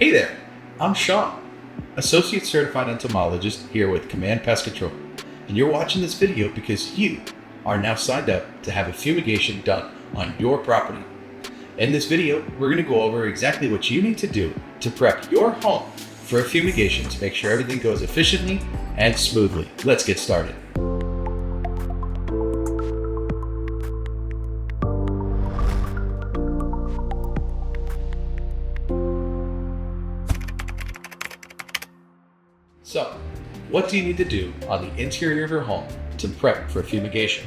Hey there, I'm Sean, Associate Certified Entomologist here with Command Pest Control, and you're watching this video because you are now signed up to have a fumigation done on your property. In this video, we're going to go over exactly what you need to do to prep your home for a fumigation to make sure everything goes efficiently and smoothly. Let's get started. So, what do you need to do on the interior of your home to prep for fumigation?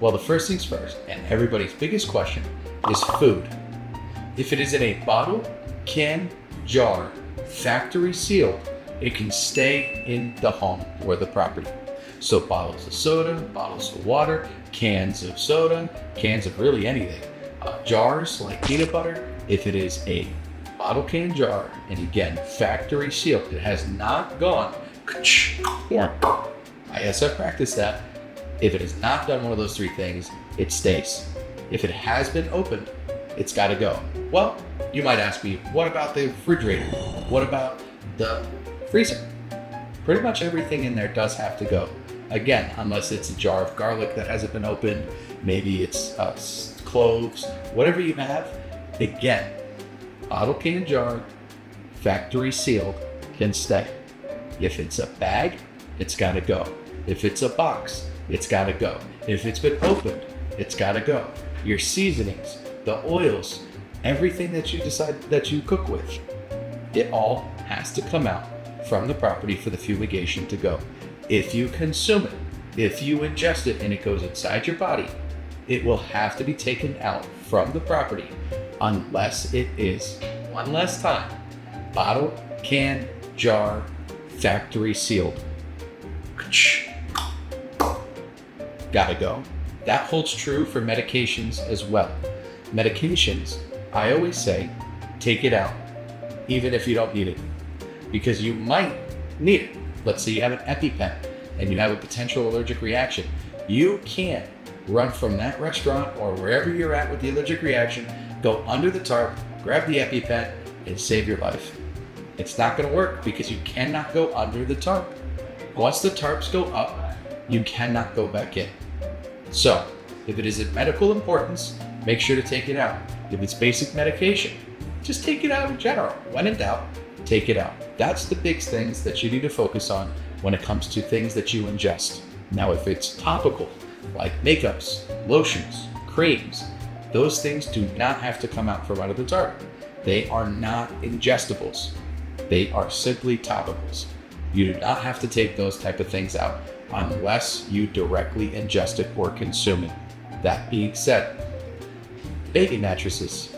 Well, the first things first, and everybody's biggest question, is food. If it is in a bottle, can, jar, factory sealed, it can stay in the home or the property. So bottles of soda, bottles of water, cans of soda, cans of really anything. Jars like peanut butter, if it is a bottle can jar, and again, factory sealed, it has not gone. Yes, I've practiced that. If it has not done one of those three things, it stays. If it has been opened, it's got to go. Well, you might ask me, what about the refrigerator? What about the freezer? Pretty much everything in there does have to go. Again, unless it's a jar of garlic that hasn't been opened, maybe it's cloves, whatever you have. Again, bottle can jar, factory sealed, can stay. If it's a bag, it's got to go. If it's a box, it's got to go. If it's been opened, it's got to go. Your seasonings, the oils, everything that you decide that you cook with, it all has to come out from the property for the fumigation to go. If you consume it, if you ingest it and it goes inside your body, it will have to be taken out from the property unless it is, one last time, bottle, can, jar, factory sealed. Gotta go. That holds true for medications as well. Medications, I always say, take it out, even if you don't need it, because you might need it. Let's say you have an EpiPen and you have a potential allergic reaction. You can't run from that restaurant or wherever you're at with the allergic reaction, go under the tarp, grab the EpiPen, and save your life. It's not going to work because you cannot go under the tarp. Once the tarps go up, you cannot go back in. So, if it is of medical importance, make sure to take it out. If it's basic medication, just take it out in general. When in doubt, take it out. That's the big things that you need to focus on when it comes to things that you ingest. Now, if it's topical, like makeups, lotions, creams, those things do not have to come out from under the tarp. They are not ingestibles. They are simply topicals. You do not have to take those type of things out unless you directly ingest it or consume it. That being said, baby mattresses,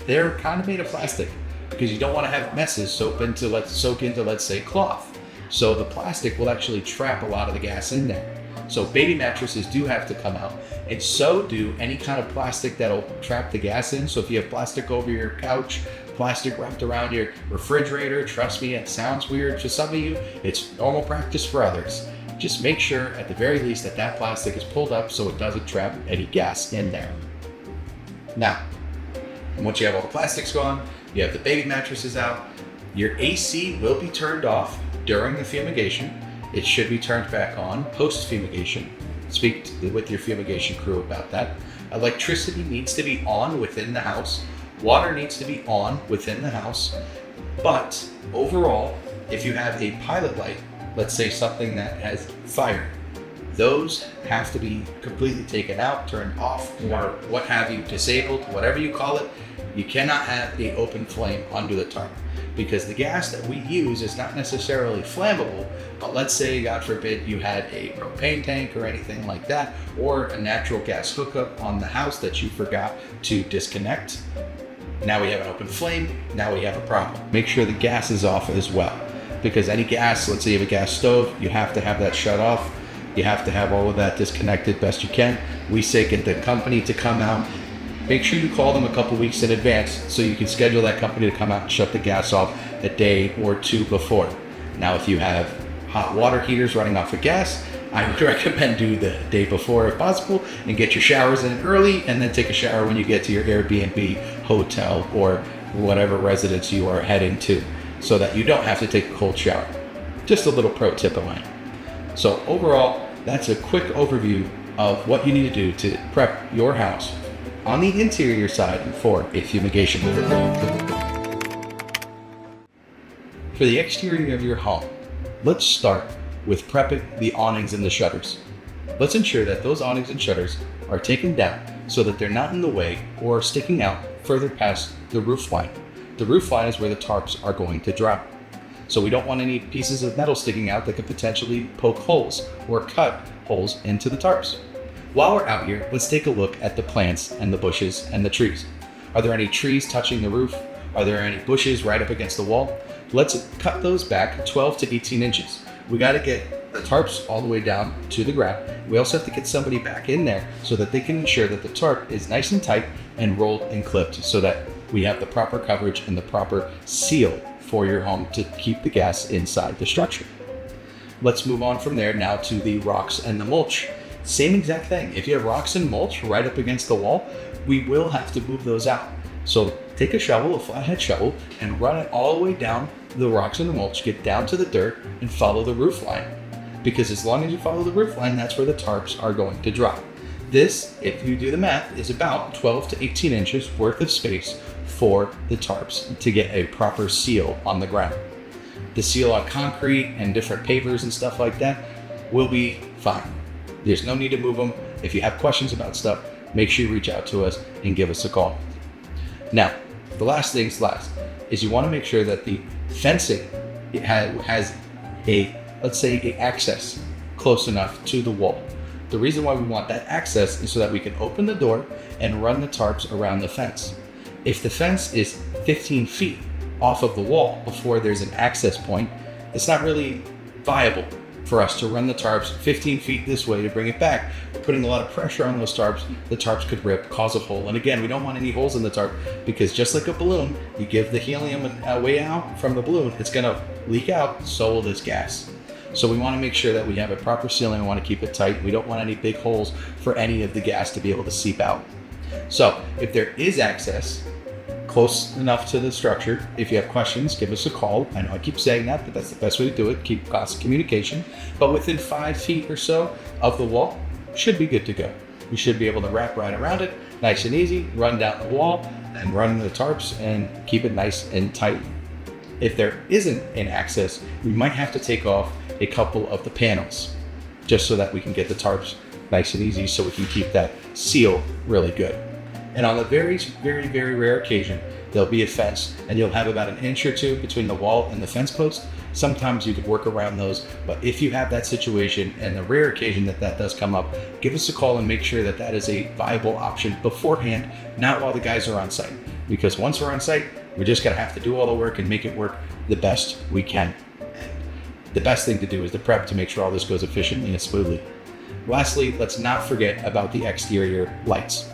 they're kind of made of plastic because you don't want to have messes soak into, let's say, cloth. So the plastic will actually trap a lot of the gas in there. So baby mattresses do have to come out, and so do any kind of plastic that'll trap the gas in. So if you have plastic over your couch, plastic wrapped around your refrigerator, trust me, it sounds weird to some of you, it's normal practice for others. Just make sure at the very least that that plastic is pulled up so it doesn't trap any gas in there. Now, once you have all the plastics gone, you have the baby mattresses out, your AC will be turned off during the fumigation. It should be turned back on post-fumigation. Speak with your fumigation crew about that. Electricity needs to be on within the house. Water needs to be on within the house. But overall, if you have a pilot light, let's say something that has fire, those have to be completely taken out, turned off, or what have you, disabled, whatever you call it. You cannot have the open flame under the tarp because the gas that we use is not necessarily flammable. But let's say, God forbid, you had a propane tank or anything like that, or a natural gas hookup on the house that you forgot to disconnect. Now we have an open flame, now we have a problem. Make sure the gas is off as well, because any gas, let's say you have a gas stove, you have to have that shut off. You have to have all of that disconnected best you can. We say get the company to come out. Make sure you call them a couple weeks in advance so you can schedule that company to come out and shut the gas off a day or two before. Now, if you have hot water heaters running off of gas, I would recommend do the day before if possible and get your showers in early and then take a shower when you get to your Airbnb, hotel, or whatever residence you are heading to, so that you don't have to take a cold shower. Just a little pro tip of mine. So overall, that's a quick overview of what you need to do to prep your house on the interior side for a fumigation. For the exterior of your home, let's start with prepping the awnings and the shutters. Let's ensure that those awnings and shutters are taken down so that they're not in the way or sticking out further past the roof line. The roof line is where the tarps are going to drop. So we don't want any pieces of metal sticking out that could potentially poke holes or cut holes into the tarps. While we're out here, let's take a look at the plants and the bushes and the trees. Are there any trees touching the roof? Are there any bushes right up against the wall? Let's cut those back 12 to 18 inches. We got to get the tarps all the way down to the ground. We also have to get somebody back in there so that they can ensure that the tarp is nice and tight and rolled and clipped so that we have the proper coverage and the proper seal for your home to keep the gas inside the structure. Let's move on from there now to the rocks and the mulch. Same exact thing. If you have rocks and mulch right up against the wall, we will have to move those out. So take a shovel, a flathead shovel, and run it all the way down the rocks and the mulch, get down to the dirt and follow the roof line. Because as long as you follow the roof line, that's where the tarps are going to drop. This, if you do the math, is about 12 to 18 inches worth of space for the tarps to get a proper seal on the ground. The seal on concrete and different pavers and stuff like that will be fine. There's no need to move them. If you have questions about stuff, make sure you reach out to us and give us a call. Now, the last things last is you want to make sure that the fencing has a, let's say, a access close enough to the wall. The reason why we want that access is so that we can open the door and run the tarps around the fence. If the fence is 15 feet off of the wall before there's an access point, it's not really viable for us to run the tarps 15 feet this way to bring it back. We're putting a lot of pressure on those tarps. The tarps could rip, cause a hole. And again, we don't want any holes in the tarp because just like a balloon, you give the helium a way out from the balloon, it's gonna leak out, so will this gas. So we want to make sure that we have a proper sealing. We want to keep it tight. We don't want any big holes for any of the gas to be able to seep out. So if there is access close enough to the structure, if you have questions, give us a call. I know I keep saying that, but that's the best way to do it. Keep constant communication. But within 5 feet or so of the wall, should be good to go. We should be able to wrap right around it, nice and easy, run down the wall and run the tarps and keep it nice and tight. If there isn't an access, we might have to take off a couple of the panels just so that we can get the tarps nice and easy so we can keep that seal really good. And on the very, very, very rare occasion, there'll be a fence and you'll have about an inch or two between the wall and the fence post. Sometimes you could work around those, but if you have that situation and the rare occasion that that does come up, give us a call and make sure that that is a viable option beforehand, not while the guys are on site. Because once we're on site, we're just gonna have to do all the work and make it work the best we can. The best thing to do is to prep to make sure all this goes efficiently and smoothly. Lastly, let's not forget about the exterior lights.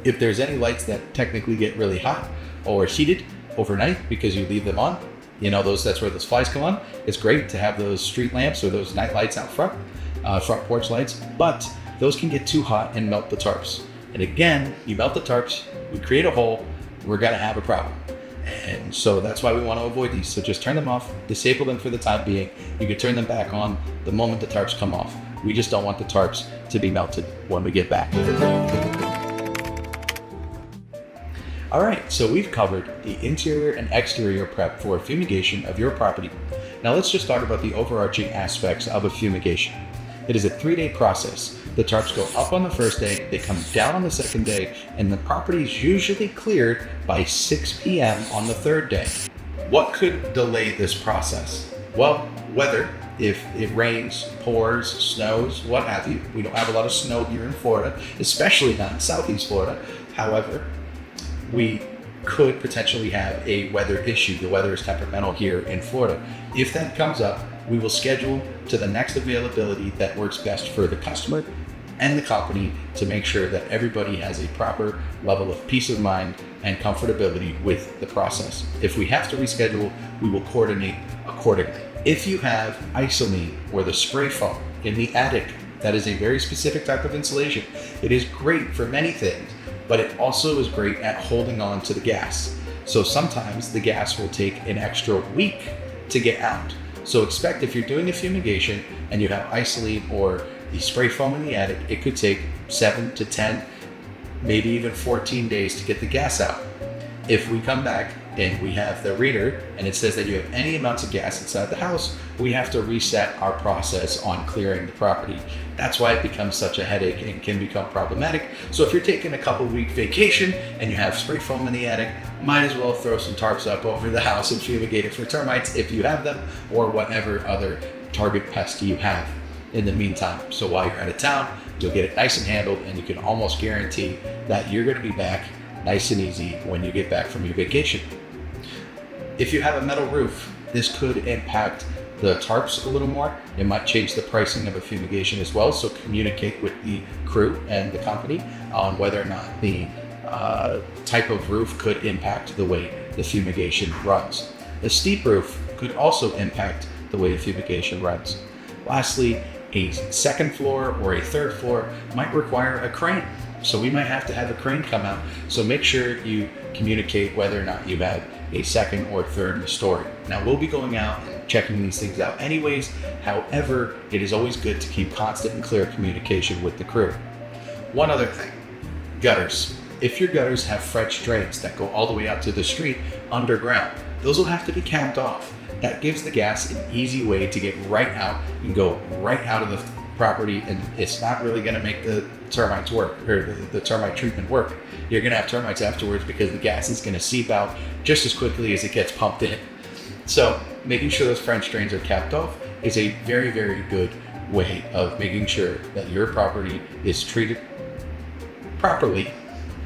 If there's any lights that technically get really hot or heated overnight because you leave them on, you know, that's where those flies come on. It's great to have those street lamps or those night lights out front, front porch lights, but those can get too hot and melt the tarps. And again, you melt the tarps, we create a hole, we're gonna have a problem. And so that's why we want to avoid these. So just turn them off, disable them for the time being. You can turn them back on the moment the tarps come off. We just don't want the tarps to be melted when we get back. All right, so we've covered the interior and exterior prep for fumigation of your property. Now let's just talk about the overarching aspects of a fumigation. It is a 3-day process. The tarps go up on the first day, they come down on the second day, and the property is usually cleared by 6 p.m. on the third day. What could delay this process? Well, weather. If it rains, pours, snows, what have you. We don't have a lot of snow here in Florida, especially not in Southeast Florida. However, we could potentially have a weather issue. The weather is temperamental here in Florida. If that comes up, we will schedule to the next availability that works best for the customer and the company to make sure that everybody has a proper level of peace of mind and comfortability with the process. If we have to reschedule, we will coordinate accordingly. If you have isolene or the spray foam in the attic, that is a very specific type of insulation. It is great for many things, but it also is great at holding on to the gas. So sometimes the gas will take an extra week to get out. So expect if you're doing a fumigation and you have isolene or the spray foam in the attic, it could take 7 to 10, maybe even 14 days to get the gas out. If we come back and we have the reader and it says that you have any amounts of gas inside the house, we have to reset our process on clearing the property. That's why it becomes such a headache and can become problematic. So if you're taking a couple week vacation and you have spray foam in the attic, might as well throw some tarps up over the house and fumigate it for termites if you have them, or whatever other target pest you have in the meantime. So while you're out of town, you'll get it nice and handled, and you can almost guarantee that you're going to be back nice and easy when you get back from your vacation. If you have a metal roof, this could impact the tarps a little more. It might change the pricing of a fumigation as well. So communicate with the crew and the company on whether or not the type of roof could impact the way the fumigation runs. A steep roof could also impact the way the fumigation runs. Lastly, a second floor or a third floor might require a crane. So we might have to have a crane come out. So make sure you communicate whether or not you have a second or third story. Now we'll be going out and checking these things out anyways. However, it is always good to keep constant and clear communication with the crew. One other thing, gutters. If your gutters have French drains that go all the way out to the street underground, those will have to be capped off. That gives the gas an easy way to get right out and go right out of the property, and it's not really going to make the termites work, or the termite treatment work. You're going to have termites afterwards because the gas is going to seep out just as quickly as it gets pumped in. So making sure those French drains are capped off is a very, very good way of making sure that your property is treated properly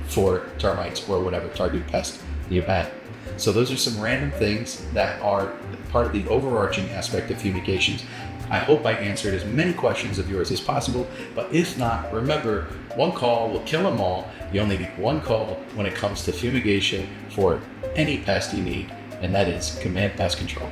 for termites or whatever target pest you've had. So those are some random things that are part of the overarching aspect of fumigations. I hope I answered as many questions of yours as possible, but if not, remember, one call will kill them all. You only need one call when it comes to fumigation for any pest you need, and that is Command Pest Control.